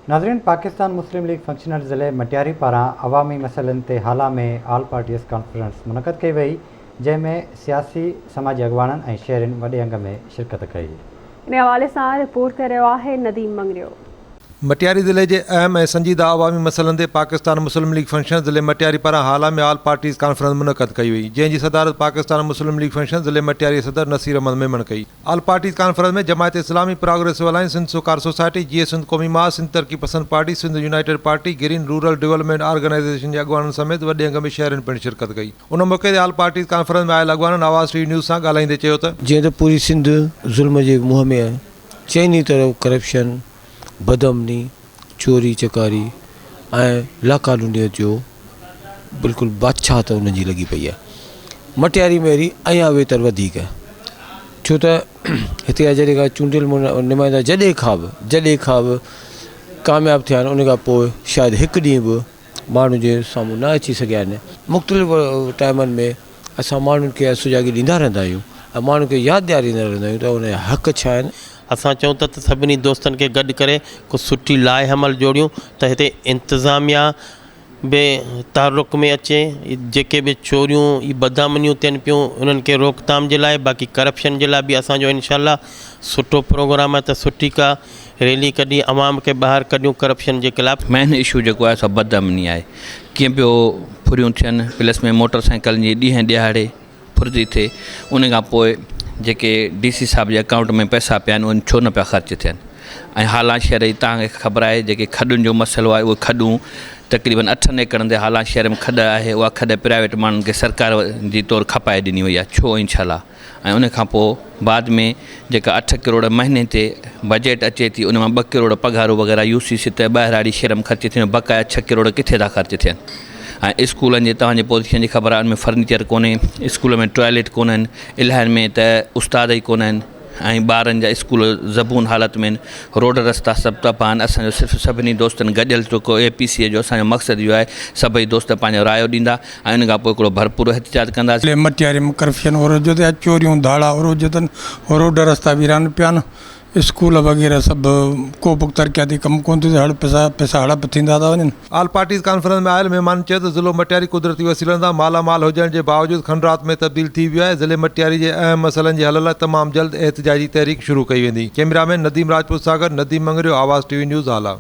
नाज़रीन, पाकिस्तान मुस्लिम लीग फंक्शनर ज़िले मटियारी पारां अवामी मसइलनि ते हाला में ऑल पार्टीज़ कॉन्फ्रेंस मुनक़द कई वई, जंहिंमें सियासी समाजी अॻवाननि ऐं शहरियुनि वॾे अंग में शिरकत कई। इन हवाले सां रिपोर्ट करे रहियो आहे नदीम मंगरियो। मटियारी ज़िले के अहम ऐं संजीदा अवामी मसइलनि ते पाकिस्तान मुस्लिम लीग फंक्शन ज़िले मटियारी पारां हाला में ऑल पार्टीज़ कॉन्फ्रेंस मुनक़द कई वई, जंहिंजी सदारत पाकिस्तान मुस्लिम लीग फंक्शन ज़िले मटियारी सदर नसीर अहमद मेमन कई। ऑल पार्टीज़ कॉन्फ्रेंस में जमायत इस्लामी, प्रोग्रेसिव अलायंस, सिंध सुकार सोसाइटी, जीए सिंध क़ौमी मास, Sindh Taraqqi Pasand party, Sindh united party, green rural development organisation जे अॻवाननि समेत वॾे अंग में शहरनि पिणु शिरकत कई। उन मौक़े ते ऑल पार्टीज़ कॉन्फ्रेंस में आयल अॻवाननि आवाज़ टीवी न्यूज़ सां ॻाल्हाईंदे चयो त जीअं त पूरी सिंध ज़ुल्म जे मुंहं में आहे, चइनी तरफ़ करप्शन, बदअमनी, चोरी चकारी ऐं लाक़ानूनियत जो बिल्कुलु बादशाहत उनजी लॻी पई आहे। मटियारी में वरी अञा वेतर वधीक आहे, छो त हिते जा जॾहिं खां चूंडियल नुमाइंदा जॾहिं खां बि कामयाबु थिया आहिनि, उन खां पोइ शायदि हिकु ॾींहुं बि माण्हुनि जे साम्हूं न अची सघिया आहिनि। मुख़्तलिफ़ टाइमनि में असां माण्हुनि खे सुजाॻी ॾींदा रहंदा आहियूं ऐं माण्हुनि खे यादि ॾियारींदा रहंदा आहियूं त उनजा हक़ छा आहिनि। असां चऊं त सभिनी दोस्तनि खे गॾु करे को सुठी लाइ अमल जोड़ियूं त हिते इंतिज़ामिया बि तारुक में अचे, जेके बि चोरियूं बदअमनियूं थियनि पियूं उन्हनि खे रोकथाम जे लाइ, बाक़ी करप्शन जे लाइ बि असांजो इनशाअल्लाह सुठो प्रोग्राम आहे त सुठी का रैली कढी अवाम खे ॿाहिरि कढियूं करप्शन जे ख़िलाफ़। मेन इशू जेको आहे सो बदअमनी आहे, कीअं पियो फुरियूं थियनि, प्लस में मोटरसाइकिलनि जी ॾींहं ॾियारे फुर्ती थिए, उन खां पोइ जेके DC साहब जे अकाउंट में पैसा पिया आहिनि उन छो न पिया ख़र्च थियनि। ऐं हालां शहर जी तव्हांखे ख़बर आहे जेके खॾुनि जो मसइलो आहे, उहे खॾूं तक़रीबन 8 एकड़नि ते हालां शहर में खॾ आहे, उहा खॾ प्राइवेट माण्हुनि खे सरकार जी तौरु खपाए ॾिनी वई आहे, छो इंशाअल्लाह। ऐं उन खां पोइ बाद में जेका 8 करोड़ महीने ते बजट अचे थी, उन मां 2 करोड़ पघारूं वग़ैरह UCC ते ॿाहिराड़ी शहर में ख़र्च थियनि, बक़ाया 6 करोड़ किथे था ख़र्च थियनि। ऐं स्कूलनि जे तव्हांजे पोज़ीशन जी ख़बर आहे, उनमें फर्नीचर कोन्हे, स्कूल में टॉयलेट कोन्हनि, इलाहिनि में त उस्ताद ई कोन्हनि, ऐं ॿारनि जा स्कूल ज़बून हालत में आहिनि, रोड रस्ता सभु तपा आहिनि। असांजो सिर्फ़ु सभिनी दोस्तनि गॾियल टुको APC जो असांजो मक़सदु इहो आहे, सभई दोस्त पंहिंजो रायो ॾींदा ऐं उन खां पोइ हिकिड़ो भरपूर एहतिजाज कंदासीं। मटियारी में करप्शन हो रहियो आहे, चोरियूं धाड़ा हो रहियो अथनि, रोड रस्ता वीरान पिया आहिनि, स्कूल वग़ैरह सभु को बि तरक़ियाती कमु कोन थो थिए, पैसा हड़प थींदा था वञनि। ऑल पार्टीज़ कॉन्फ्रेंस में आयल महिमान चयो त ज़िलो मटियारी कुदरती वसीलनि सां मालामाल हुजण जे बावजूदु खंडरात में तब्दील थी वियो आहे। ज़िले मटियारी जे अहम मसइलनि जे हल लाइ तमामु जल्द एहतिजाजी तहरीक शुरू कई वेंदी। कैमरामैन नदीम राजपूत सागर, नदीम मंगरियो, आवाज़ टीवी न्यूज़ हाला।